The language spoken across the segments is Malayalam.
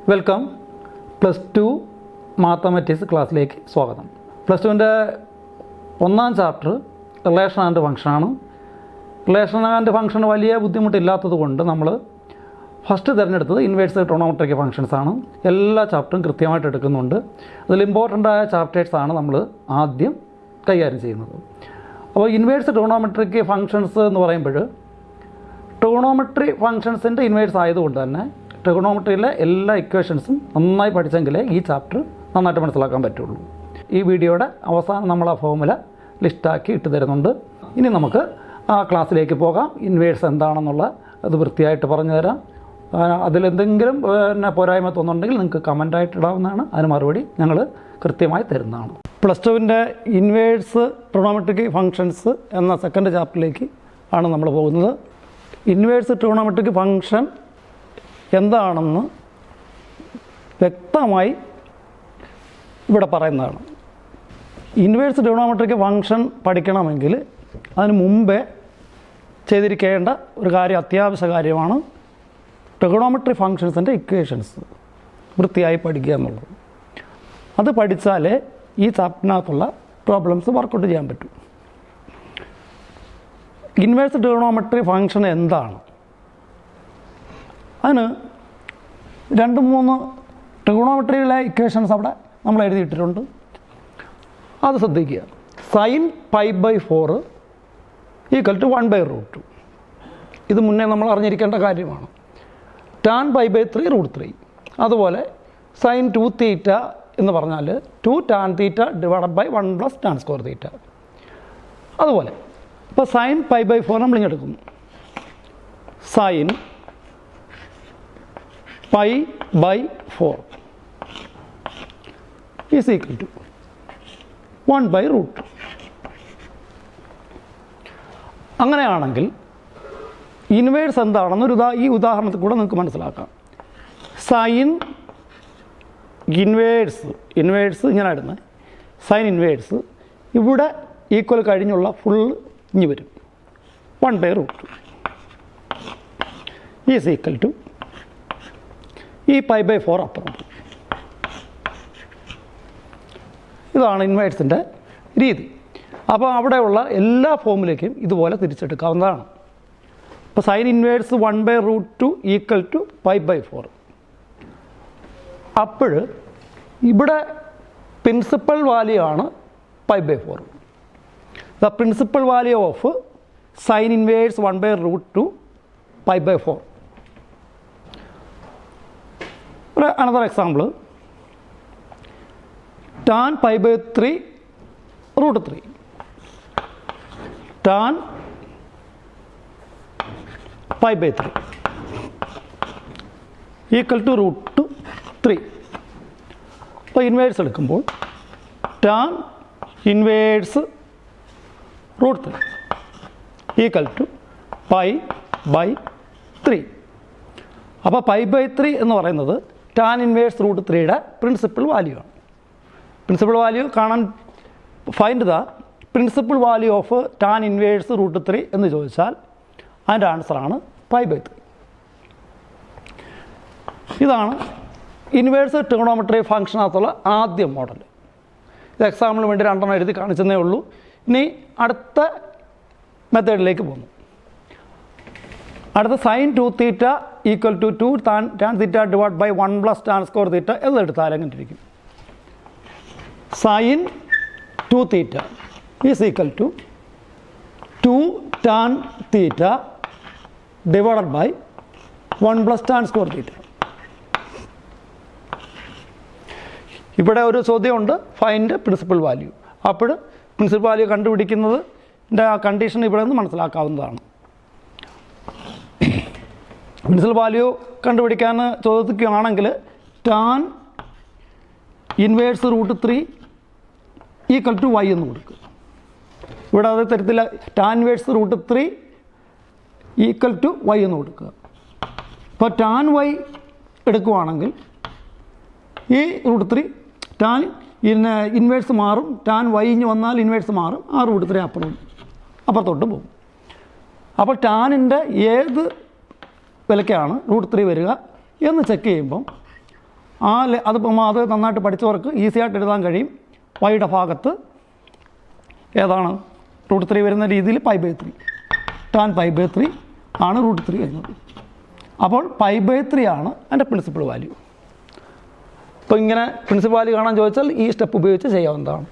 വെൽക്കം. +2 മാത്തമാറ്റിക്സ് ക്ലാസ്സിലേക്ക് സ്വാഗതം. +2ൻ്റെ ഒന്നാം ചാപ്റ്റർ റിലേഷൻ ആൻഡ് ഫംഗ്ഷനാണ്. റിലേഷൻ ആൻഡ് ഫംഗ്ഷൻ വലിയ ബുദ്ധിമുട്ടില്ലാത്തത് കൊണ്ട് നമ്മൾ ഫസ്റ്റ് തിരഞ്ഞെടുത്തത് ഇൻവേഴ്സ് ട്രിഗണോമെട്രിക് ഫംഗ്ഷൻസാണ്. എല്ലാ ചാപ്റ്ററും കൃത്യമായിട്ട് എടുക്കുന്നുണ്ട്. അതിൽ ഇമ്പോർട്ടൻ്റ് ആയ ചാപ്റ്റേഴ്സാണ് നമ്മൾ ആദ്യം കൈകാര്യം ചെയ്യുന്നത്. അപ്പോൾ ഇൻവേഴ്സ് ട്രിഗണോമെട്രിക് ഫംഗ്ഷൻസ് എന്ന് പറയുമ്പോൾ ട്രിഗണോമെട്രി ഫംഗ്ഷൻസിൻ്റെ ഇൻവേഴ്സ് ആയതുകൊണ്ട് തന്നെ ട്രിഗണോമെട്രിയിലെ എല്ലാ ഇക്വേഷൻസും നന്നായി പഠിച്ചെങ്കിലേ ഈ ചാപ്റ്റർ നന്നായിട്ട് മനസ്സിലാക്കാൻ പറ്റുള്ളൂ. ഈ വീഡിയോയുടെ അവസാനം നമ്മൾ ആ ഫോർമുല ലിസ്റ്റാക്കി ഇട്ട് തരുന്നുണ്ട്. ഇനി നമുക്ക് ആ ക്ലാസ്സിലേക്ക് പോകാം. ഇൻവേഴ്സ് എന്താണെന്നുള്ള അത് വൃത്തിയായിട്ട് പറഞ്ഞു തരാം. അതിലെന്തെങ്കിലും പോരായ്മ തോന്നുന്നുണ്ടെങ്കിൽ നിങ്ങൾക്ക് കമൻ്റായിട്ട് ഇടാവുന്നതാണ്. അതിന് മറുപടി ഞങ്ങൾ കൃത്യമായി തരുന്നതാണ്. +2ൻ്റെ ഇൻവേഴ്സ് ട്രിഗണോമെട്രിക് ഫംഗ്ഷൻസ് എന്ന സെക്കൻഡ് ചാപ്റ്ററിലേക്ക് ആണ് നമ്മൾ പോകുന്നത്. ഇൻവേഴ്സ് ട്രിഗണോമെട്രിക് ഫംഗ്ഷൻ എന്താണെന്ന് വ്യക്തമായി ഇവിടെ പറയുന്നതാണ്. ഇൻവേഴ്സ് ട്രിഗണോമെട്രിക് ഫംഗ്ഷൻ പഠിക്കണമെങ്കിൽ അതിന് മുമ്പേ ചെയ്തിരിക്കേണ്ട ഒരു കാര്യം, അത്യാവശ്യ കാര്യമാണ് ട്രിഗണോമെട്രി ഫംഗ്ഷൻസിൻ്റെ ഇക്വേഷൻസ് വൃത്തിയായി പഠിക്കുക എന്നുള്ളത്. അത് പഠിച്ചാലേ ഈ ചാപ്റ്ററിനകത്തുള്ള പ്രോബ്ലംസ് വർക്കൗട്ട് ചെയ്യാൻ പറ്റും. ഇൻവേഴ്സ് ട്രിഗണോമെട്രി ഫംഗ്ഷൻ എന്താണ്? അതിന് 2-3 ട്രിഗണോമെട്രിയിലെ ഇക്വേഷൻസ് അവിടെ നമ്മൾ എഴുതിയിട്ടിട്ടുണ്ട്. അത് ശ്രദ്ധിക്കുക. sin π/4 = 1/√2. ഇത് മുന്നേ നമ്മൾ അറിഞ്ഞിരിക്കേണ്ട കാര്യമാണ്. tan π/3 √3. അതുപോലെ sin 2θ എന്ന് പറഞ്ഞാൽ 2 tan θ / 1 + tan square θ. അതുപോലെ ഇപ്പോൾ sin π/4 നമ്മളിങ്ങെടുക്കുന്നു. sin π/4 = 1/√2. അങ്ങനെയാണെങ്കിൽ ഇൻവേഴ്സ് എന്താണെന്നൊരു ഈ ഉദാഹരണത്തിൽ കൂടെ നിങ്ങൾക്ക് മനസ്സിലാക്കാം. സൈൻ ഇൻവേഴ്സ് ഇങ്ങനെ ഇടുന്നത് സൈൻ ഇൻവേഴ്സ് ഇവിടെ ഈക്വൽ കഴിഞ്ഞുള്ള ഫുൾ ഇഞ്ഞ് വരും. 1/√2 = ഈ π/4 അപ്പുറം. ഇതാണ് ഇൻവേഴ്സിൻ്റെ രീതി. അപ്പോൾ അവിടെയുള്ള എല്ലാ ഫോമിലേക്കും ഇതുപോലെ തിരിച്ചെടുക്കാവുന്നതാണ്. അപ്പോൾ സൈൻ ഇൻവേഴ്സ് 1/√2 = π/4. അപ്പോൾ ഇവിടെ പ്രിൻസിപ്പൽ വാല്യൂ ആണ് π/4. The principal value of sine inverse 1/√2 π/4. Another example, tan π/3 √3. tan π/3 = √3. അപ്പോൾ ഇൻവേഴ്സ് എടുക്കുമ്പോൾ tan ഇൻവേഴ്സ് √3 = π/3. അപ്പോൾ π/3 എന്ന് പറയുന്നത് tan ഇൻവേഴ്സ് √3യുടെ പ്രിൻസിപ്പൽ വാല്യൂ ആണ്. പ്രിൻസിപ്പൽ വാല്യൂ കാണാൻ find the principal value of tan inverse √3 എന്ന് ചോദിച്ചാൽ അതിൻ്റെ ആൻസറാണ് π/3. ഇതാണ് ഇൻവേഴ്സ് ട്രിഗണോമെട്രി ഫംഗ്ഷനകത്തുള്ള ആദ്യ മോഡൽ. ഇത് എക്സാമ്പിളിന് വേണ്ടി 2 എഴുതി കാണിച്ചതേ ഉള്ളൂ. ഇനി അടുത്ത മെത്തേഡിലേക്ക് പോകുന്നു. അടുത്ത sin 2θ = 2 tan θ / 1 + tan square θ എന്നെടുത്താൽ എങ്ങനെ ഇരിക്കും? sin 2θ = 2 tan θ / 1 + tan square θ. ഇവിടെ ഒരു ചോദ്യമുണ്ട്, ഫൈൻഡ് പ്രിൻസിപ്പൽ വാല്യൂ. അപ്പോൾ പ്രിൻസിപ്പൽ വാല്യൂ കണ്ടുപിടിക്കുന്നതിൻ്റെ ആ കണ്ടീഷൻ ഇവിടെ നിന്ന് മനസ്സിലാക്കാവുന്നതാണ്. പ്രിൻസിപ്പൽ വാല്യൂ കണ്ടുപിടിക്കാൻ ചോദിക്കുകയാണെങ്കിൽ tan ഇൻവേഴ്സ് √3 = y എന്ന് കൊടുക്കുക. ഇവിടെ അത് തരത്തില്ല. tan ഇൻവേഴ്സ് √3 = y എന്ന് കൊടുക്കുക. ഇപ്പോൾ tan y എടുക്കുകയാണെങ്കിൽ ഈ √3 tan ഇൻവേഴ്സ് മാറും. tan y വന്നാൽ ഇൻവേഴ്സ് മാറും. ആ √3 അപ്പുറത്തോട്ട് പോകും. അപ്പോൾ ടാനിൻ്റെ ഏത് വിലയ്ക്കാണ് √3 വരിക എന്ന് ചെക്ക് ചെയ്യുമ്പം അതിപ്പം അത് നന്നായിട്ട് പഠിച്ചവർക്ക് ഈസി ആയിട്ട് എഴുതാൻ കഴിയും. വൈയുടെ ഭാഗത്ത് ഏതാണ് √3 വരുന്ന രീതിയിൽ π/3 tan π/3 ആണ് √3 വരുന്നത്. അപ്പോൾ π/3 ആണ് അതിൻ്റെ പ്രിൻസിപ്പൽ വാല്യൂ. അപ്പോൾ ഇങ്ങനെ പ്രിൻസിപ്പൽ വാല്യൂ കാണാൻ ചോദിച്ചാൽ ഈ സ്റ്റെപ്പ് ഉപയോഗിച്ച് ചെയ്യാവുന്നതാണ്.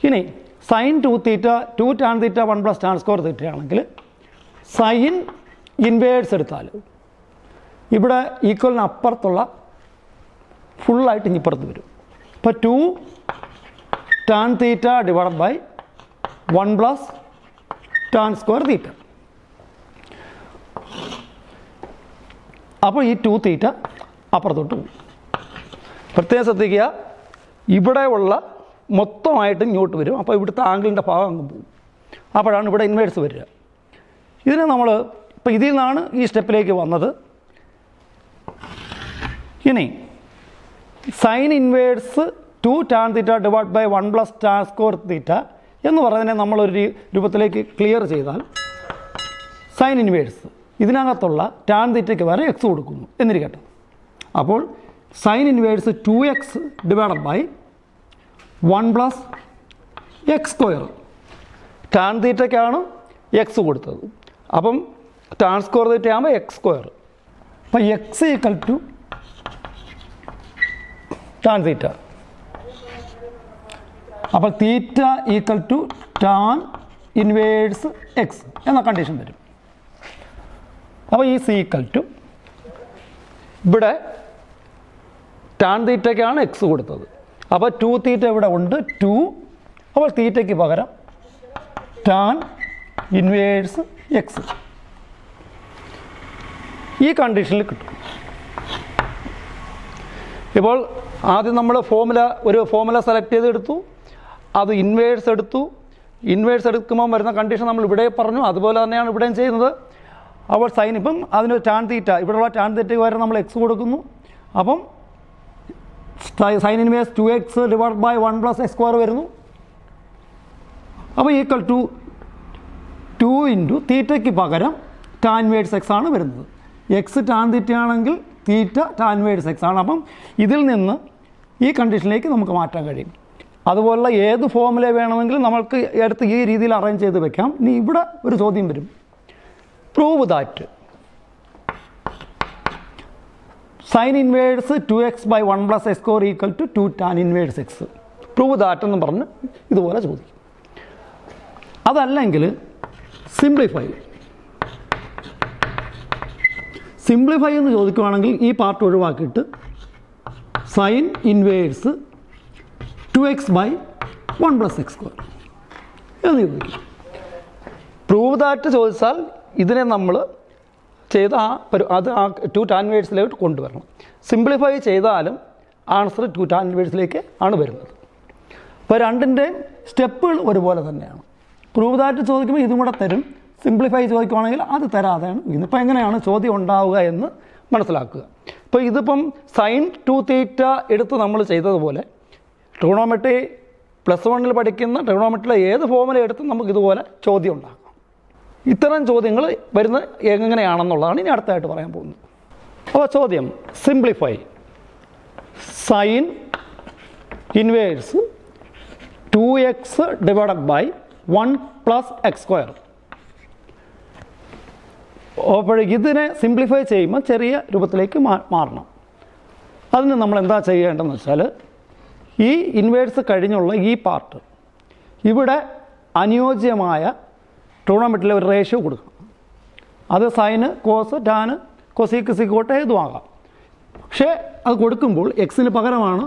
ഇനി sin 2 tan θ 1 + tan സ്ക്വയർ θ ആണെങ്കിൽ സൈൻ ഇൻവേഴ്സ് എടുത്താൽ ഇവിടെ ഈക്വലിന് അപ്പുറത്തുള്ള ഫുള്ളായിട്ട് ഇപ്പുറത്ത് വരും. ഇപ്പോൾ 2 tan θ / 1 + tan സ്ക്വയർ θ. അപ്പോൾ ഈ 2θ അപ്പുറത്തോട്ട് പോകും. പ്രത്യേകം ശ്രദ്ധിക്കുക, ഇവിടെ ഉള്ള മൊത്തമായിട്ട് ഇങ്ങോട്ട് വരും. അപ്പോൾ ഇവിടുത്തെ ആംഗിളിൻ്റെ ഭാഗം അങ്ങ് പോകും. അപ്പോഴാണ് ഇവിടെ ഇൻവേഴ്സ് വരിക. ഇതിനെ നമ്മൾ ഇപ്പോൾ ഇതിൽ നിന്നാണ് ഈ സ്റ്റെപ്പിലേക്ക് വന്നത്. ഇനി sine inverse 2 tan θ / 1 + tan square θ എന്ന് പറയുന്നതിനെ നമ്മളൊരു രൂപത്തിലേക്ക് ക്ലിയർ ചെയ്താൽ സൈൻ ഇൻവേഴ്സ് ഇതിനകത്തുള്ള tan θയ്ക്ക് വരെ എക്സ് കൊടുക്കുന്നു എന്നിരിക്കട്ടെ. അപ്പോൾ sine inverse 2x / 1 + x². tan θയ്ക്കാണ് എക്സ് കൊടുത്തത്. അപ്പം tan സ്ക്വയർ θ ആകുമ്പോൾ x². അപ്പം x = tan θ. അപ്പോൾ θ = tan ഇൻവേഴ്സ് എക്സ് എന്ന കണ്ടീഷൻ വരും. അപ്പോൾ ഈ c = ഇവിടെ tan θയ്ക്കാണ് എക്സ് കൊടുത്തത്. അപ്പോൾ 2θ ഇവിടെ ഉണ്ട് 2. അപ്പോൾ θയ്ക്ക് പകരം tan ഇൻവേഴ്സ് എക്സ് ഈ കണ്ടീഷനിൽ കിട്ടും. ഇപ്പോൾ ആദ്യം നമ്മൾ ഒരു ഫോമുല സെലക്ട് ചെയ്തെടുത്തു, അത് ഇൻവേഴ്സ് എടുത്തു. ഇൻവേഴ്സ് എടുക്കുമ്പോൾ വരുന്ന കണ്ടീഷൻ നമ്മൾ ഇവിടെ പറഞ്ഞു, അതുപോലെ തന്നെയാണ് ഇവിടെയും ചെയ്യുന്നത്. അപ്പോൾ സൈൻ ഇപ്പം അതിന് tan θ ഇവിടെയുള്ള tan θയ്ക്ക് വരെ നമ്മൾ എക്സ് കൊടുക്കുന്നു. അപ്പം സൈൻ ഇൻവേഴ്സ് 2x / 1 + x² വരുന്നു. അപ്പോൾ ഈക്വൽ ടു 2 × θയ്ക്ക് പകരം tan ഇൻവേഴ്സ് എക്സ് ആണ് വരുന്നത്. എക്സ് tan θ ആണെങ്കിൽ θ tan ഇൻവേഴ്സ് എക്സ് ആണ്. അപ്പം ഇതിൽ നിന്ന് ഈ കണ്ടീഷനിലേക്ക് നമുക്ക് മാറ്റാൻ കഴിയും. അതുപോലുള്ള ഏത് ഫോമുല വേണമെങ്കിലും നമ്മൾക്ക് എടുത്ത് ഈ രീതിയിൽ അറേഞ്ച് ചെയ്ത് വെക്കാം. ഇനി ഇവിടെ ഒരു ചോദ്യം വരും, prove that sign inverse 2x / 1 + x² = 2 tan inverse X. Prove that എന്ന് പറഞ്ഞ് ഇതുപോലെ ചോദിക്കും. അതല്ലെങ്കിൽ സിംപ്ലിഫൈ എന്ന് ചോദിക്കുകയാണെങ്കിൽ ഈ പാർട്ട് ഒഴിവാക്കിയിട്ട് സൈൻ ഇൻവേഴ്സ് 2x / 1 + x² എന്ന് ചോദിക്കും. പ്രൂവ് ദാറ്റ് ചോദിച്ചാൽ ഇതിനെ നമ്മൾ ചെയ്ത് അത് 2 tan ഇൻവേഴ്സിലേക്ക് കൊണ്ടുവരണം. സിംപ്ലിഫൈ ചെയ്താലും ആൻസർ 2 tan ഇൻവേഴ്സിലേക്ക് ആണ് വരുന്നത്. അപ്പോൾ രണ്ടിൻ്റെയും സ്റ്റെപ്പുകൾ ഒരുപോലെ തന്നെയാണ്. പ്രൂവ് ദാറ്റ് ചോദിക്കുമ്പോൾ ഇതും കൂടെ തരും, സിംപ്ലിഫൈ ചോദിക്കുകയാണെങ്കിൽ അത് തരാതെയാണ് ഇരിക്കുന്നത്. ഇപ്പോൾ എങ്ങനെയാണ് ചോദ്യം ഉണ്ടാവുക എന്ന് മനസ്സിലാക്കുക. ഇപ്പോൾ ഇതിപ്പം sin 2θ എടുത്ത് നമ്മൾ ചെയ്തതുപോലെ ട്രിഗണോമെട്രി +1 പഠിക്കുന്ന ട്രിഗണോമെട്രിയിലെ ഏത് ഫോമുല എടുത്ത് നമുക്ക് ഇതുപോലെ ചോദ്യം ഉണ്ടാക്കാം. ഇത്തരം ചോദ്യങ്ങൾ വരുന്നത് എങ്ങനെയാണെന്നുള്ളതാണ് ഇനി അടുത്തായിട്ട് പറയാൻ പോകുന്നത്. അപ്പോൾ ചോദ്യം simplify sign inverse 2x / 1 + x². അപ്പോൾ ഇതിനെ സിംപ്ലിഫൈ ചെയ്യുമ്പോൾ ചെറിയ രൂപത്തിലേക്ക് മാറണം. അതിന് നമ്മൾ എന്താ ചെയ്യേണ്ടതെന്ന് വെച്ചാൽ ഈ ഇൻവേഴ്സ് കഴിഞ്ഞുള്ള ഈ പാർട്ട് ഇവിടെ അനുയോജ്യമായ ട്രിഗണോമെട്രിയിലെ ഒരു റേഷ്യോ കൊടുക്കണം. അത് സൈന് കോസ് ടാന് കൊസീക്ക് സിക്കോട്ട് ഏതും ആകാം. പക്ഷേ അത് കൊടുക്കുമ്പോൾ എക്സിന് പകരമാണ്.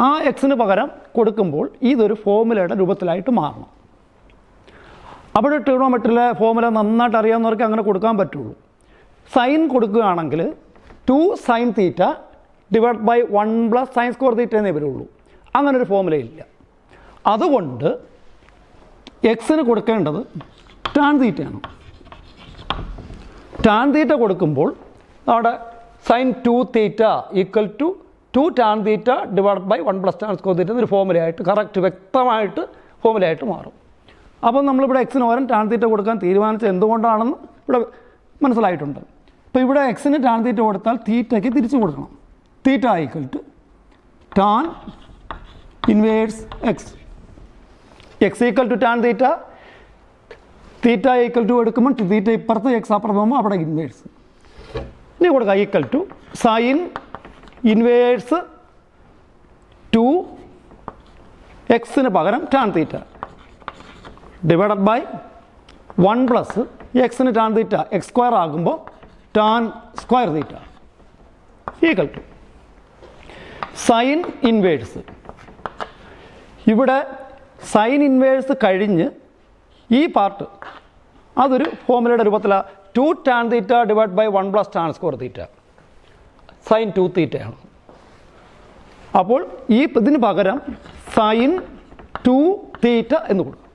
ആ എക്സിന് പകരം കൊടുക്കുമ്പോൾ ഇതൊരു ഫോമുലയുടെ രൂപത്തിലായിട്ട് മാറണം. അവിടെ ട്രിഗണോമെട്രിയിലെ ഫോമുല നന്നായിട്ട് അറിയാവുന്നവർക്ക് അങ്ങനെ കൊടുക്കാൻ പറ്റുള്ളൂ. സൈൻ കൊടുക്കുകയാണെങ്കിൽ 2 sin θ / 1 + sin സ്ക്വയർ θ എന്നേ വരുള്ളൂ. അങ്ങനൊരു ഫോമുലയില്ല. അതുകൊണ്ട് എക്സിന് കൊടുക്കേണ്ടത് tan θ ആണ്. tan θ കൊടുക്കുമ്പോൾ അവിടെ sin 2θ = 2 tan θ / 1 + tan സ്ക്വയർ θ എന്നൊരു ഫോമുലയായിട്ട് കറക്റ്റ് വ്യക്തമായിട്ട് ഫോമുലയായിട്ട് മാറും. അപ്പം നമ്മളിവിടെ എക്സിന് പകരം tan θ കൊടുക്കാൻ തീരുമാനിച്ചത് എന്തുകൊണ്ടാണെന്ന് ഇവിടെ മനസ്സിലായിട്ടുണ്ട്. അപ്പോൾ ഇവിടെ എക്സിന് tan θ കൊടുത്താൽ θയ്ക്ക് തിരിച്ചു കൊടുക്കണം. Theta equal to tan inverse x. X equal to tan theta, theta equal to എടുക്കുമ്പോൾ തീറ്റ ഇപ്പുറത്ത് എക്സ് അപ്പുറത്ത് പോകുമ്പോൾ അവിടെ ഇൻവേഴ്സ്. ഇനി കൊടുക്കുക ഈക്വൽ ടു സൈൻ ഇൻവേഴ്സ് 2 എക്സിന് പകരം tan theta divided by 1 plus എക്സിന് ടാൻ തീറ്റ എക്സ് സ്ക്വയർ ആകുമ്പോൾ tan square theta equal to sine inverse. ഇവിടെ സൈൻ ഇൻവേഴ്സ് കഴിഞ്ഞ് ഈ പാർട്ട് അതൊരു ഫോർമുലയുടെ രൂപത്തിലാണ് 2 tan theta divide by 1 plus tan square theta sine 2 തീറ്റയാണ്. അപ്പോൾ ഈ ഇതിന് പകരം സൈൻ 2 തീറ്റ എന്ന് കൊടുക്കും.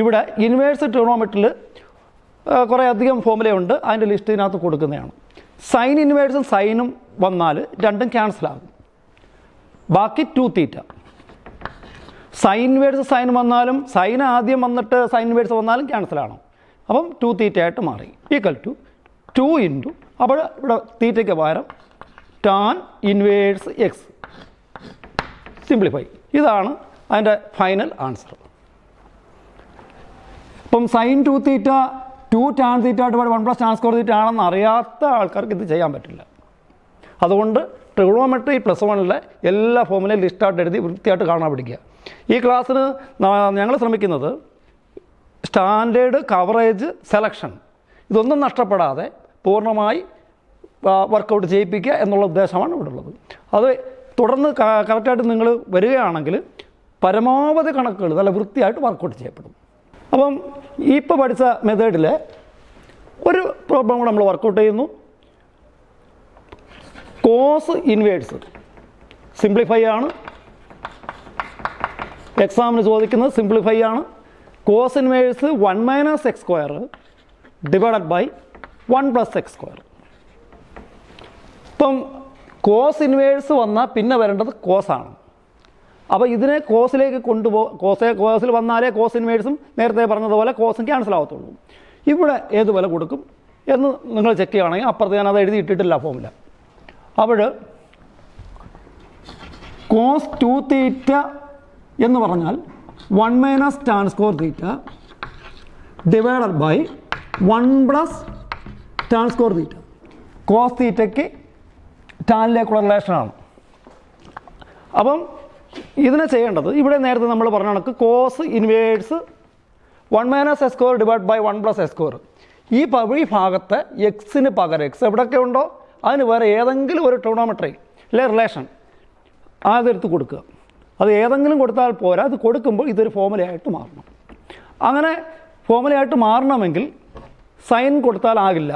ഇവിടെ ഇൻവേഴ്സ് ട്രിഗണോമെട്രിയിൽ കുറേ അധികം ഫോർമുലയുണ്ട്, അതിൻ്റെ ലിസ്റ്റ് ഇതിനകത്ത് കൊടുക്കുന്നതാണ്. സൈൻ ഇൻവേഴ്സും സൈനും വന്നാൽ രണ്ടും ക്യാൻസലാകും, ബാക്കി 2 തീറ്റ. സൈൻ ഇൻവേഴ്സ് സൈൻ വന്നാലും സൈൻ ആദ്യം വന്നിട്ട് സൈൻ ഇൻവേഴ്സ് വന്നാലും ക്യാൻസലാണ്. അപ്പം 2 തീറ്റ ആയിട്ട് മാറി ഈക്വൽ ടു 2 ഇൻറ്റു അപ്പോൾ ഇവിടെ തീറ്റയ്ക്ക് പകരം ടാൻ ഇൻവേഴ്സ് എക്സ്. സിംപ്ലിഫൈ. ഇതാണ് അതിൻ്റെ ഫൈനൽ ആൻസർ. ഇപ്പം സൈൻ 2 തീറ്റ 2 tan theta divide 1 plus tan square തീറ്റ ആണെന്ന് അറിയാത്ത ആൾക്കാർക്ക് ഇത് ചെയ്യാൻ പറ്റില്ല. അതുകൊണ്ട് ട്രിഗണോമെട്രി +1 എല്ലാ ഫോർമുലയും ലിസ്റ്റായിട്ട് എഴുതി വൃത്തിയായിട്ട് കാണാൻ പഠിക്കുക. ഈ ക്ലാസ്സിന് ഞങ്ങൾ ശ്രമിക്കുന്നത് സ്റ്റാൻഡേർഡ്, കവറേജ്, സെലക്ഷൻ ഇതൊന്നും നഷ്ടപ്പെടാതെ പൂർണ്ണമായി വർക്കൗട്ട് ചെയ്യിപ്പിക്കുക എന്നുള്ള ഉദ്ദേശമാണ് ഇവിടെ ഉള്ളത്. അത് തുടർന്ന് കറക്റ്റായിട്ട് നിങ്ങൾ വരികയാണെങ്കിൽ പരമാവധി കണക്കുകൾ നല്ല വൃത്തിയായിട്ട് വർക്കൗട്ട് ചെയ്യപ്പെടും. അപ്പം ഇപ്പോൾ പഠിച്ച മെത്തേഡിൽ ഒരു പ്രോബ്ലം കൂടെ നമ്മൾ വർക്കൗട്ട് ചെയ്യുന്നു. കോസ് ഇൻവേഴ്സ് സിംപ്ലിഫൈ ആണ്. എക്സാമിന് ചോദിക്കുന്നത് സിംപ്ലിഫൈ ആണ്. Cos inverse 1 minus x square divided by 1 plus x square. ഇപ്പം കോസ് ഇൻവേഴ്സ് വന്നാൽ പിന്നെ വരേണ്ടത് കോസാണ്. അപ്പോൾ ഇതിനെ കോസിലേക്ക് കോസിൽ വന്നാലേ കോസ് ഇൻവേഴ്സും നേരത്തെ പറഞ്ഞതുപോലെ കോസും ക്യാൻസൽ ആവത്തുള്ളൂ. ഇവിടെ ഏത് വില കൊടുക്കും എന്ന് നിങ്ങൾ ചെക്ക് ചെയ്യുകയാണെങ്കിൽ അപ്പുറത്ത് ഞാനത് എഴുതി ഇട്ടിട്ടില്ല ഫോർമുല. അപ്പോൾ കോസ് 2 തീറ്റ എന്ന് പറഞ്ഞാൽ 1 minus tan square theta divided by 1 plus tan square theta. Cos തീറ്റയ്ക്ക് ടാനിലേക്കുള്ള റിലേഷനാണ്. അപ്പം ഇതിനെ ചെയ്യേണ്ടത് ഇവിടെ നേരത്തെ നമ്മൾ പറഞ്ഞ കണക്ക് cos inverse 1 minus x square divide by 1 plus x square. ഈ ഭാഗത്ത് എക്സിന് പകരം എക്സ് എവിടെയൊക്കെ ഉണ്ടോ അതിന് വേറെ ഏതെങ്കിലും ഒരു ട്രിഗണോമെട്രി അല്ലെ റിലേഷൻ അതെടുത്ത് കൊടുക്കുക. അത് ഏതെങ്കിലും കൊടുത്താൽ പോരാ, അത് കൊടുക്കുമ്പോൾ ഇതൊരു ഫോർമുലയായിട്ട് മാറണം. അങ്ങനെ ഫോർമുലയായിട്ട് മാറണമെങ്കിൽ സൈൻ കൊടുത്താലാകില്ല.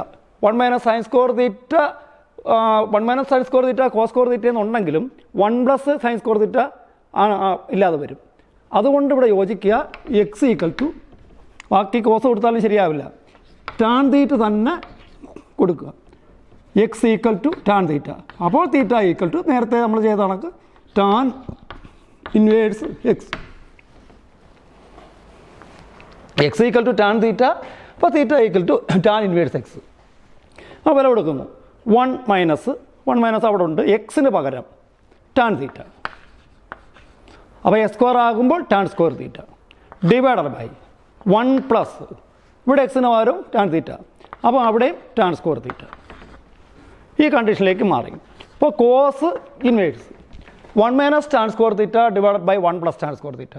1 minus sine square theta 1 minus sine square theta cos square theta എന്നുണ്ടെങ്കിലും 1 പ്ലസ് സൈൻ സ്ക്വയർ തീറ്റ ഇല്ലാതെ വരും. അതുകൊണ്ട് ഇവിടെ യോജിക്കുക എക്സ് ഈക്വൽ ടു ബാക്കി കോസ് കൊടുത്താലും ശരിയാവില്ല, ടാൻ തീറ്റ തന്നെ കൊടുക്കുക. X equal to tan theta. അപ്പോൾ തീറ്റ ഈക്വൽ ടു നേരത്തെ നമ്മൾ ചെയ്ത കണക്ക് tan inverse x. X equal to tan theta. അപ്പോൾ theta equal to tan inverse x. ആ വില കൊടുക്കുന്നു 1 മൈനസ് അവിടെ ഉണ്ട്, എക്സിന് പകരം ടാൻ തീറ്റ. അപ്പോൾ എക്സ് സ്ക്വയർ ആകുമ്പോൾ tan square theta divided by 1 plus ഇവിടെ എക്സിന് പകരം ടാൻ തീറ്റ. അപ്പോൾ അവിടെയും ടാൻ സ്ക്വയർ തീറ്റ. ഈ കണ്ടീഷനിലേക്ക് മാറി. ഇപ്പോൾ cos inverse 1 minus tan square theta divided by 1 plus tan square theta.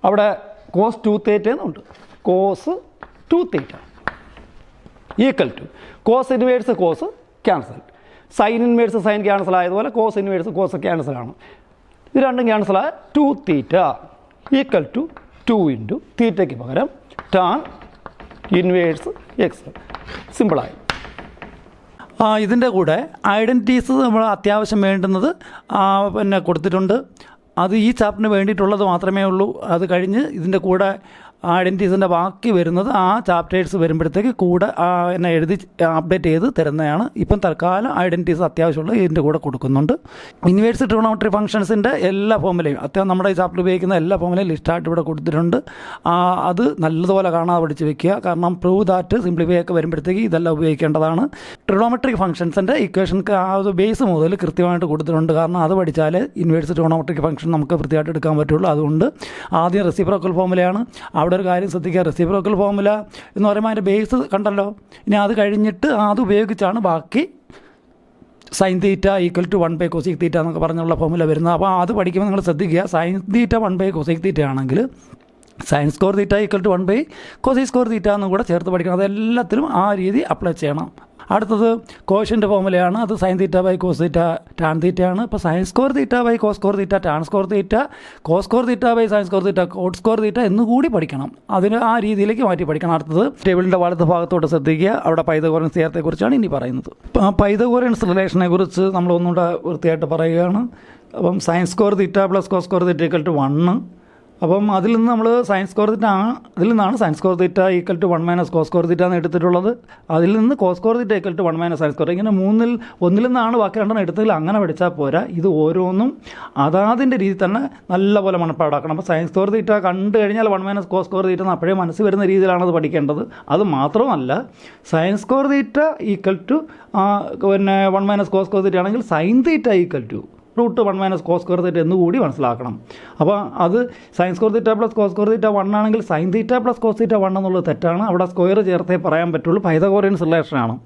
അവിടെ കോസ് 2 തീറ്റ എന്നുണ്ട്. Cos 2 theta equal to cos inverse cos cancel, sine inverse sine cancel ആയതുപോലെ കോസ് ഇൻവേഴ്സ് കോസ് ക്യാൻസലാണ്. ഇത് രണ്ടും ക്യാൻസലായ 2 തീറ്റ ഈക്വൽ ടു 2 ഇൻറ്റു തീറ്റയ്ക്ക് പകരം ടാൻ ഇൻവേഴ്സ് എക്സ്. സിമ്പിളായി. ഇതിൻ്റെ കൂടെ ഐഡൻറ്റിറ്റീസ് നമ്മൾ അത്യാവശ്യം വേണ്ടുന്നത് പിന്നെ കൊടുത്തിട്ടുണ്ട്. അത് ഈ ചാപ്റ്ററിന് വേണ്ടിയിട്ടുള്ളത് മാത്രമേ ഉള്ളൂ. അത് കഴിഞ്ഞ് ഇതിൻ്റെ കൂടെ ഐഡൻറ്റിറ്റീസിൻ്റെ ബാക്കി വരുന്നത് ആ ചാപ്റ്റേഴ്സ് വരുമ്പോഴത്തേക്ക് കൂടെ എന്നെ എഴുതി അപ്ഡേറ്റ് ചെയ്ത് തരുന്നതാണ്. ഇപ്പം തൽക്കാലം ഐഡൻറ്റിറ്റീസ് അത്യാവശ്യമുള്ള ഇതിൻ്റെ കൂടെ കൊടുക്കുന്നുണ്ട്. ഇൻവേഴ്സ് ട്രിഗണോമെട്രി ഫംഗ്ഷൻസിൻ്റെ എല്ലാ ഫോമുലയും അത്യാവശ്യം നമ്മുടെ ഈ ചാപ്റ്റർ ഉപയോഗിക്കുന്ന എല്ലാ ഫോമുലയും ലിസ്റ്റായിട്ട് ഇവിടെ കൊടുത്തിട്ടുണ്ട്. അത് നല്ലതുപോലെ കാണാതെ പഠിച്ച് വെക്കുക. കാരണം പ്രൂവ് ദാറ്റ് സിംപ്ലിഫൈ ഒക്കെ വരുമ്പോഴത്തേക്ക് ഇതെല്ലാം ഉപയോഗിക്കേണ്ടതാണ്. ട്രിഗണോമെട്രിക് ഫംഗ്ഷൻസിൻ്റെ ഇക്വേഷൻക്ക് ആ ഒരു ബേസ് മുതൽ കൃത്യമായിട്ട് കൊടുത്തിട്ടുണ്ട്. കാരണം അത് പഠിച്ചാൽ ഇൻവേഴ്സ് ട്രിഗണോമെട്രിക് ഫംഗ്ഷൻ നമുക്ക് വൃത്തിയായിട്ട് എടുക്കാൻ പറ്റുള്ളൂ. അതുകൊണ്ട് ആദ്യം റെസിപ്രോക്കൽ ഫോമുലയാണ്. അവിടെ ഒരു കാര്യം ശ്രദ്ധിക്കുക, റെസിപ്രോക്കൽ ഫോമുല എന്ന് പറയുമ്പോൾ അതിൻ്റെ ബേസ് കണ്ടല്ലോ. ഇനി അത് കഴിഞ്ഞിട്ട് അത് ഉപയോഗിച്ചാണ് ബാക്കി sign theta equal to 1 by cosec theta എന്നൊക്കെ പറഞ്ഞുള്ള ഫോമുല വരുന്നത്. അപ്പോൾ അത് പഠിക്കുമ്പോൾ നിങ്ങൾ ശ്രദ്ധിക്കുക, sine theta 1 by cosec theta ആണെങ്കിൽ sign square theta equal to 1 by cosec score തീറ്റ എന്നും കൂടെ ചേർത്ത് പഠിക്കണം. അതെല്ലാത്തിലും ആ രീതി അപ്ലൈ ചെയ്യണം. അടുത്തത് കോഷ്യൻ്റ് ഫോമുലയാണ്. അത് sine theta by cos theta tan തീറ്റയാണ്. ഇപ്പോൾ sine square theta by cos square theta tan square theta cos square theta by sine square theta cot square theta എന്നുകൂടി പഠിക്കണം. അതിന് ആ രീതിയിലേക്ക് മാറ്റി പഠിക്കണം. അടുത്തത് ടേബിളിൻ്റെ വലത്ത് ഭാഗത്തോട്ട് ശ്രദ്ധിക്കുക. അവിടെ പൈതഗോറൻസ് തിയറത്തെക്കുറിച്ചാണ് ഇനി പറയുന്നത്. പൈതഗോറൻസ് റിലേഷനെ കുറിച്ച് നമ്മൾ ഒന്നുകൂടെ വൃത്തിയായിട്ട് പറയുകയാണ്. അപ്പം sine square theta plus cos square theta equal to 1. അപ്പം അതിൽ നിന്ന് നമ്മൾ സൈൻ സ്കോർ തീറ്റ അതിൽ നിന്നാണ് sine square theta equal to 1 minus cos square theta എന്ന് എടുത്തിട്ടുള്ളത്. അതിൽ നിന്ന് cos square theta equal to 1 minus sine square. ഇങ്ങനെ ഒന്നിൽ നിന്നാണ് ബാക്കി രണ്ടെണ്ണം എടുത്തതിൽ അങ്ങനെ പഠിച്ചാൽ പോരാ. ഇത് ഓരോന്നും അതാതിൻ്റെ രീതി തന്നെ നല്ലപോലെ മനപ്പാടാക്കണം. അപ്പോൾ സൈൻ സ്കോർ തീറ്റ കണ്ടു കഴിഞ്ഞാൽ 1 മൈനസ് കോസ് സ്കോർ തീറ്റ എന്ന് അപ്പോഴേ മനസ്സിൽ വരുന്ന രീതിയിലാണ് അത് പഠിക്കേണ്ടത്. അത് മാത്രമല്ല, sine square theta equal to 1 minus cos square theta ആണെങ്കിൽ sine theta equal to root 1 minus cos square theta എന്നുകൂടി മനസ്സിലാക്കണം. അപ്പോൾ അത് sine square theta plus cos square theta 1 ആണെങ്കിൽ sine theta plus cos theta 1 എന്നുള്ളത് തെറ്റാണ്. അവിടെ സ്ക്വയർ ചേർത്തേ പറയാൻ പറ്റുള്ളൂ. പൈതഗോറിയൻസ് റിലേഷനാണ്.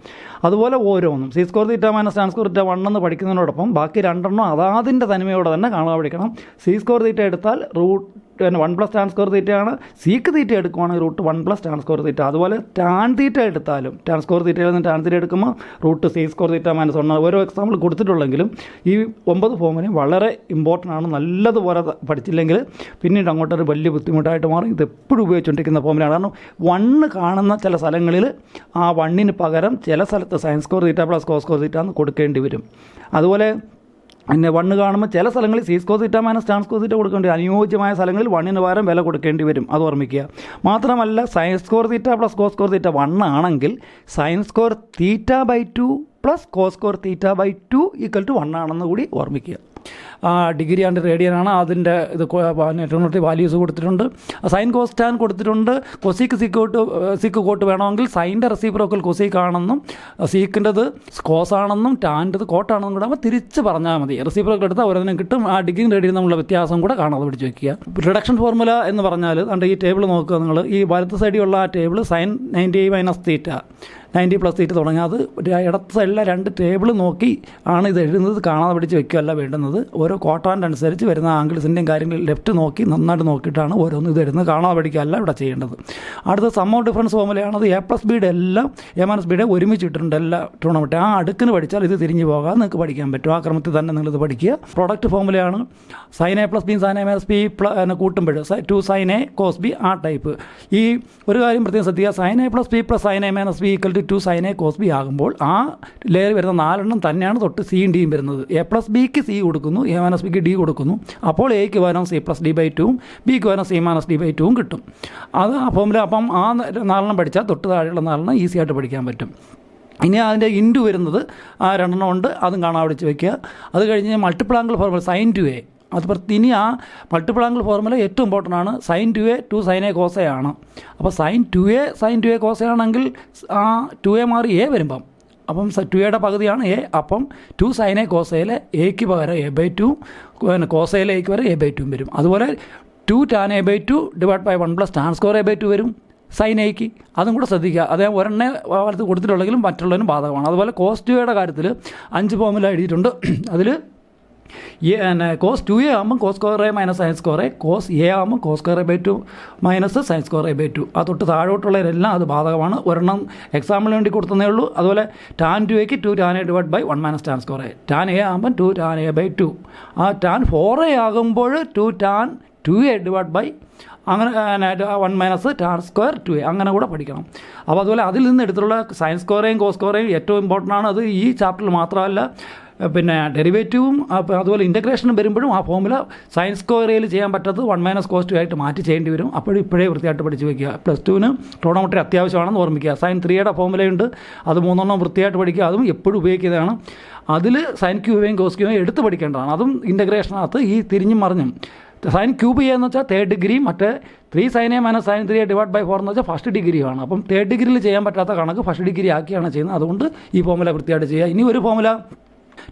അതുപോലെ ഓരോന്നും സി square theta minus tan square theta 1 എന്ന് പഠിക്കുന്നതിനോടൊപ്പം ബാക്കി രണ്ടെണ്ണം അതാതിൻ്റെ തനിമയോടെ തന്നെ കാണാൻ പഠിക്കണം. സി സ്ക്വയർ തീറ്റ എടുത്താൽ റൂട്ട് 1 പ്ലസ് ടാൻ സ്ക്വയർ തീറ്റയാണ്. സീക്ക് തീറ്റ എടുക്കുവാണെങ്കിൽ root 1 plus tan square theta. അതുപോലെ ടാൻ തീറ്റ എടുത്താലും ടാൻ സ്ക്വയർ തീറ്റയിൽ നിന്ന് ടാൻ തീറ്റ എടുക്കുമ്പോൾ root sec square theta minus 1. ഓരോ എക്സാമ്പിൾ കൊടുത്തിട്ടുള്ളെങ്കിലും ഈ 9 ഫോമിനും വളരെ ഇമ്പോർട്ടൻ്റ് ആണ്. നല്ലതുപോലെ പഠിച്ചില്ലെങ്കിൽ പിന്നീട് അങ്ങോട്ടൊരു വലിയ ബുദ്ധിമുട്ടായിട്ട് മാറും. ഇത് എപ്പോഴും ഉപയോഗിച്ചുകൊണ്ടിരിക്കുന്ന ഫോമിലാണ്. കാരണം 1 കാണുന്ന ചില സ്ഥലങ്ങളിൽ ആ 1ന് പകരം ചില സ്ഥലത്ത് sine square theta plus cos square theta എന്ന് കൊടുക്കേണ്ടി വരും. അതുപോലെ പിന്നെ 1 കാണുമ്പോൾ ചില സ്ഥലങ്ങളിൽ sec square theta minus tan square theta കൊടുക്കേണ്ടി വരും. അനുയോജ്യമായ സ്ഥലങ്ങളിൽ 1ന് പകരം വില കൊടുക്കേണ്ടി വരും. അത് ഓർമ്മിക്കുക. മാത്രമല്ല, sine square theta plus cos square theta 1 ആണെങ്കിൽ sine square theta by 2 plus cos square theta by 2 equal to 1 ആണെന്ന് കൂടി ഓർമ്മിക്കുക. ഡിഗ്രി ആൻഡ് റേഡിയനാണ് അതിൻ്റെ ഇത് ട്രിഗണോമെട്രി വാല്യൂസ് കൊടുത്തിട്ടുണ്ട്. സൈൻ കോസ് ടാൻ കൊടുത്തിട്ടുണ്ട്. കൊസീക്ക് സിക്ക് കോട്ട് വേണമെങ്കിൽ സൈൻ്റെ റെസിപ്രോക്കൽ കൊസീക്ക് ആണെന്നും സീക്കിൻ്റെത് കോസ് ആണെന്നും ടാൻ്റെത് കോട്ടാണെന്നും കൂടെ അപ്പോൾ തിരിച്ച് പറഞ്ഞാൽ മതി. റെസിപ്രോക്കൽ എടുത്താൽ ഓരോന്നിനും കിട്ടും. ആ ഡിഗ്രി റേഡിയൻ തമ്മിലുള്ള വ്യത്യാസം കൂടെ കാണാതെ പിടിച്ച് വയ്ക്കുക. റിഡക്ഷൻ ഫോർമുല എന്ന് പറഞ്ഞാൽ ഈ ടേബിൾ നോക്കുക നിങ്ങൾ. ഈ വലത്ത് സൈഡിലുള്ള ആ table sine 90 minus theta 90 plus theta തുടങ്ങി അത് ഇടത്ത് സൈഡിലെ 2 ടേബിൾ നോക്കി ആണ് ഇത് എഴുതുന്നത്. കാണാതെ പിടിച്ച് വയ്ക്കുകയല്ല വേണ്ടുന്നത്. ഓരോ ക്വാഡ്രാന്റ് അനുസരിച്ച് വരുന്ന ആംഗിൾസിൻ്റെയും കാര്യങ്ങൾ ലെഫ്റ്റ് നോക്കി നന്നായിട്ട് നോക്കിയിട്ടാണ് ഓരോന്നും ഇത് എഴുതുന്നത്. കാണാതെ പഠിക്കുകയല്ല ഇവിടെ ചെയ്യേണ്ടത്. അടുത്ത സം ഓഫ് ഡിഫറൻസ് ഫോമുലയാണത്. എ പ്ലസ് ബിയുടെ എല്ലാം എ മൈനസ് ബിയുടെ ഒരുമിച്ച് ഇട്ടിട്ടുണ്ട് എല്ലാ ട്രിഗണോമെട്രി. ആ അടുക്കിന് പഠിച്ചാൽ ഇത് തിരിഞ്ഞു പോകാൻ നിങ്ങൾക്ക് പഠിക്കാൻ പറ്റും. ആ ക്രമത്തിൽ തന്നെ നിങ്ങളിത് പഠിക്കുക. പ്രൊഡക്റ്റ് ഫോമുലയാണ്. Sine A plus B sine A minus B കൂട്ടുമ്പോൾ 2 സൈൻ എ കോസ് ബി ആ ടൈപ്പ്. ഈ ഒരു കാര്യം പ്രത്യേകം ശ്രദ്ധിക്കുക. Sine A plus B plus sine A minus B equal to 2 sine A cos B ആകുമ്പോൾ ആ ലെയർ വരുന്ന 4 എണ്ണം തന്നെയാണ് തൊട്ട് സിയും ഡിയും വരുന്നത്. എ പ്ലസ് ബിക്ക് സി കൊടുക്കുന്നു, എ മൈനസ് ബിക്ക് ഡി കൊടുക്കുന്നു. അപ്പോൾ എക്ക് പകരം സി പ്ലസ് ഡി ബൈ 2ഉം ബിക്ക് പകരം സി മൈനസ് ഡി ബൈ 2ഉം കിട്ടും. അത് ആ ഫോമുല. അപ്പം ആ 4 എണ്ണം പഠിച്ചാൽ തൊട്ട് താഴെയുള്ള 4 എണ്ണം ഈസി ആയിട്ട് പഠിക്കാൻ പറ്റും. ഇനി അതിൻ്റെ ഇൻറ്റു വരുന്നത് ആ 2 എണ്ണം ഉണ്ട്. അതും കാണാൻ പഠിച്ച് വയ്ക്കുക. അത് കഴിഞ്ഞ് multiple angle formula sine two A. അത് ഇനി ആ മൾട്ടിപ്പിൾ ആംഗിൾ ഫോർമുല ഏറ്റവും ഇമ്പോർട്ടൻ്റ് ആണ്. സൈൻ 2a 2 sine A cos A ആണ്. അപ്പോൾ സൈൻ 2a കോസ് എ ആണെങ്കിൽ ആ 2a മാറി എ വരുമ്പം അപ്പം 2യുടെ പകുതിയാണ് എ. അപ്പം 2 സൈൻ എ കോസ് എയിലെ എക്ക് പകരം എ ബൈ 2 കോസ് എയിലെ എക്ക് പകരം എ ബൈ 2 വരും. അതുപോലെ 2 tan A by 2 divide by 1 plus tan square A by 2 വരും സൈൻ എക്ക്. അതും കൂടെ ശ്രദ്ധിക്കുക. അതേ ഒരെണ്ണേ വലത്ത് കൊടുത്തിട്ടുള്ളെങ്കിലും മറ്റുള്ളവരും ബാധകമാണ്. അതുപോലെ കോസ് 2യുടെ കാര്യത്തിൽ 5 ഫോമുല എഴുതിയിട്ടുണ്ട്. അതിൽ കോസ് 2a ആകുമ്പോൾ cos square A minus sine square A, cos A ആകുമ്പോൾ cos square A by 2 minus sine square A by 2. ആ തൊട്ട് താഴോട്ടുള്ളവരെല്ലാം അത് ബാധകമാണ്. ഒരെണ്ണം എക്സാമ്പിളിന് വേണ്ടി കൊടുത്തതേ ഉള്ളൂ. അതുപോലെ tan 2a 2 tan A divide by 1 minus tan square A. Tan A ആകുമ്പോൾ 2 ടാൻ എ ബൈ 2. ആ ടാൻ 4a ആകുമ്പോൾ 2 ടാൻ 2a ഡിവൈഡ് ബൈ അങ്ങനെ 1 മൈനസ് ടാൻ സ്ക്വയർ 2a അങ്ങനെ കൂടെ പഠിക്കണം. അപ്പോൾ അതുപോലെ അതിൽ നിന്ന് എടുത്തുള്ള സൈൻ സ്ക്വയറേയും കോസ് സ്ക്വയറേയും ഏറ്റവും ഇമ്പോർട്ടൻ്റ് ആണ്. അത് ഈ ചാപ്റ്ററിൽ മാത്രമല്ല പിന്നെ ഡെറിവേറ്റീവും അതുപോലെ ഇൻ്റഗ്രേഷനും വരുമ്പോഴും ആ ഫോമുല സൈൻ സ്ക്വയറിൽ ചെയ്യാൻ പറ്റാത്തത് 1 - cos 2 ആയിട്ട് മാറ്റി ചെയ്യേണ്ടി വരും. അപ്പോഴും ഇപ്പോഴേ വൃത്തിയായിട്ട് പഠിച്ച് വയ്ക്കുക. +2 ട്രിഗണോമെട്രി അത്യാവശ്യമാണെന്ന് ഓർമ്മിക്കുക. sin 3യുടെ ഫോമുലയുണ്ട്, അത് 3 വൃത്തിയായിട്ട് പഠിക്കുക. അതും എപ്പോഴും ഉപയോഗിക്കുന്നതാണ്. അതിൽ സൈൻ ക്യൂബയും കോസ് ക്യൂബയും എടുത്ത് പഠിക്കേണ്ടതാണ്. അതും ഇൻ്റഗ്രേഷനകത്ത് ഈ തിരിഞ്ഞും മറിഞ്ഞും സൈൻ ക്യൂബ് ചെയ്യുക എന്ന് വെച്ചാൽ 3rd ഡിഗ്രി, മറ്റേ 3 sin A - sin 3A / 4 എന്ന് വെച്ചാൽ 1st ഡിഗ്രിയാണ്. അപ്പം 3rd ഡിഗ്രിയിൽ ചെയ്യാൻ പറ്റാത്ത കണക്ക് 1st ഡിഗ്രി ആക്കിയാണ് ചെയ്യുന്നത്. അതുകൊണ്ട് ഈ ഫോമുല വൃത്തിയായിട്ട് ചെയ്യുക. ഇനി ഒരു ഫോമുല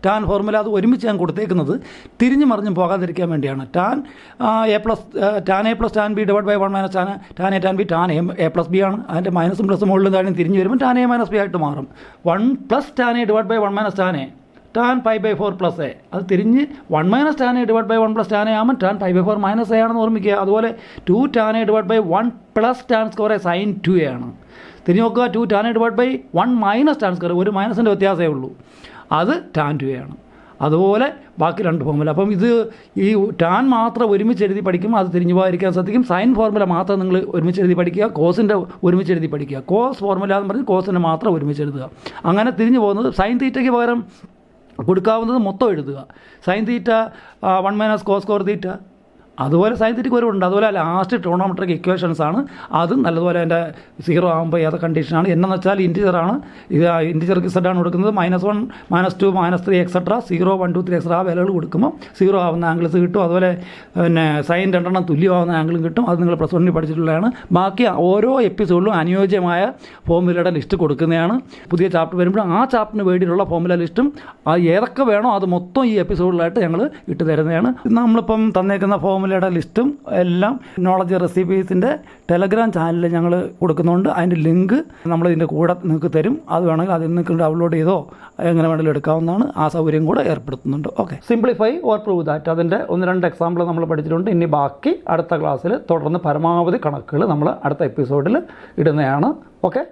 ടാൻ ഫോർമുല, അത് ഒരുമിച്ച് ഞാൻ കൊടുത്തേക്കുന്നത് തിരിഞ്ഞു മറിഞ്ഞും പോകാതിരിക്കാൻ വേണ്ടിയാണ്. Tan A + tan B / 1 - tan A tan B tan A + B ആണ്. അതിൻ്റെ മൈനസും പ്ലസും മുകളിലും താഴെയും തിരിഞ്ഞ് വരുമ്പോൾ ടാൻ A - B ആയിട്ട് മാറും. 1 + tan A / 1 - tan A tan π/4 + A. അത് തിരിഞ്ഞ് 1 - ടാൻ A / 1 + ടാൻ A ആകുമ്പോൾ ടാൻ π/4 - A ആണെന്ന് ഓർമ്മിക്കുക. അതുപോലെ 2 tan A / 1 + tan square A sin 2A ആണ്. തിരിഞ്ഞ് നോക്കുക, 2 ടാൻ A / 1 - ടാൻ സ്ക്വയർ, ഒരു മൈനസിൻ്റെ വ്യത്യാസമേ ഉള്ളൂ, അത് ടാൻ 2A ആണ്. അതുപോലെ ബാക്കി 2 ഫോർമുല. അപ്പം ഇത് ഈ ടാൻ മാത്രം ഒരുമിച്ച് എഴുതി പഠിക്കുമ്പോൾ അത് തിരിഞ്ഞു പോകാതിരിക്കാൻ ശ്രദ്ധിക്കും. സൈൻ ഫോർമുല മാത്രം നിങ്ങൾ ഒരുമിച്ച് എഴുതി പഠിക്കുക, കോസിൻ്റെ ഒരുമിച്ച് എഴുതി പഠിക്കുക. കോസ് ഫോർമുല എന്ന് പറഞ്ഞ് കോസിൻ്റെ മാത്രം ഒരുമിച്ച് എഴുതുക. അങ്ങനെ തിരിഞ്ഞു പോകുന്നത് സൈൻ തീറ്റയ്ക്ക് പകരം കൊടുക്കാവുന്നത് മൊത്തം എഴുതുക. സൈൻ തീറ്റ 1 - cos തീറ്റ, അതുപോലെ സൈൻ തീറ്റയ്ക്ക് ഒരുണ്ട്. അതുപോലെ ലാസ്റ്റ് ട്രിഗണോമെട്രിക് ഇക്വേഷൻസ് ആണ്. അതും നല്ലതുപോലെ എൻ്റെ 0 ആകുമ്പോൾ ഏത് കണ്ടീഷനാണ് എന്നു വെച്ചാൽ ഇൻറ്റിജറാണ്. ഇത് ഇൻറ്റിജർക്ക് സെറ്റാണ് കൊടുക്കുന്നത്. -1 -2 -3 എക്സെട്ര 0 1 2 3 എക്സെട്ര ആ വിലകൾ കൊടുക്കുമ്പോൾ 0 ആവുന്ന ആംഗിൾസ് കിട്ടും. അതുപോലെ പിന്നെ സൈൻ 2 തുല്യമാവുന്ന ആംഗിളും കിട്ടും. അത് നിങ്ങൾ +1 പഠിച്ചിട്ടുള്ളതാണ്. ബാക്കി ഓരോ എപ്പിസോഡിലും അനുയോജ്യമായ ഫോർമുലയുടെ ലിസ്റ്റ് കൊടുക്കുന്നതാണ്. പുതിയ ചാപ്റ്റർ വരുമ്പോൾ ആ ചാപ്റ്ററിന് വേണ്ടിയിട്ടുള്ള ഫോർമുല ലിസ്റ്റും അത് ഏതൊക്കെ വേണോ അത് മൊത്തം ഈ എപ്പിസോഡിലായിട്ട് ഞങ്ങൾ ഇട്ട് തരുന്നതാണ്. നമ്മളിപ്പം തന്നേക്കുന്ന ഫോർമുലയുടെ ലിസ്റ്റും എല്ലാം നോളജ് റെസിപ്പീസിൻ്റെ ടെലഗ്രാം ചാനലിൽ ഞങ്ങൾ കൊടുക്കുന്നുണ്ട്. അതിൻ്റെ ലിങ്ക് നമ്മൾ ഇതിൻ്റെ കൂടെ നിങ്ങൾക്ക് തരും. അത് വേണമെങ്കിൽ അതിൽ നിങ്ങൾക്ക് ഡൗൺലോഡ് ചെയ്തോ എങ്ങനെ വേണമെങ്കിലും എടുക്കാവുന്നതാണ്. ആ സൗകര്യം കൂടെ ഏർപ്പെടുത്തുന്നുണ്ട്. Okay, simplify or prove that, അതിൻ്റെ 1-2 എക്സാമ്പിൾ നമ്മൾ പഠിച്ചിട്ടുണ്ട്. ഇനി ബാക്കി അടുത്ത ക്ലാസ്സിൽ തുടർന്ന് പരമാവധി കണക്കുകൾ നമ്മൾ അടുത്ത എപ്പിസോഡിൽ ഇടുന്നതാണ്. ഓക്കെ.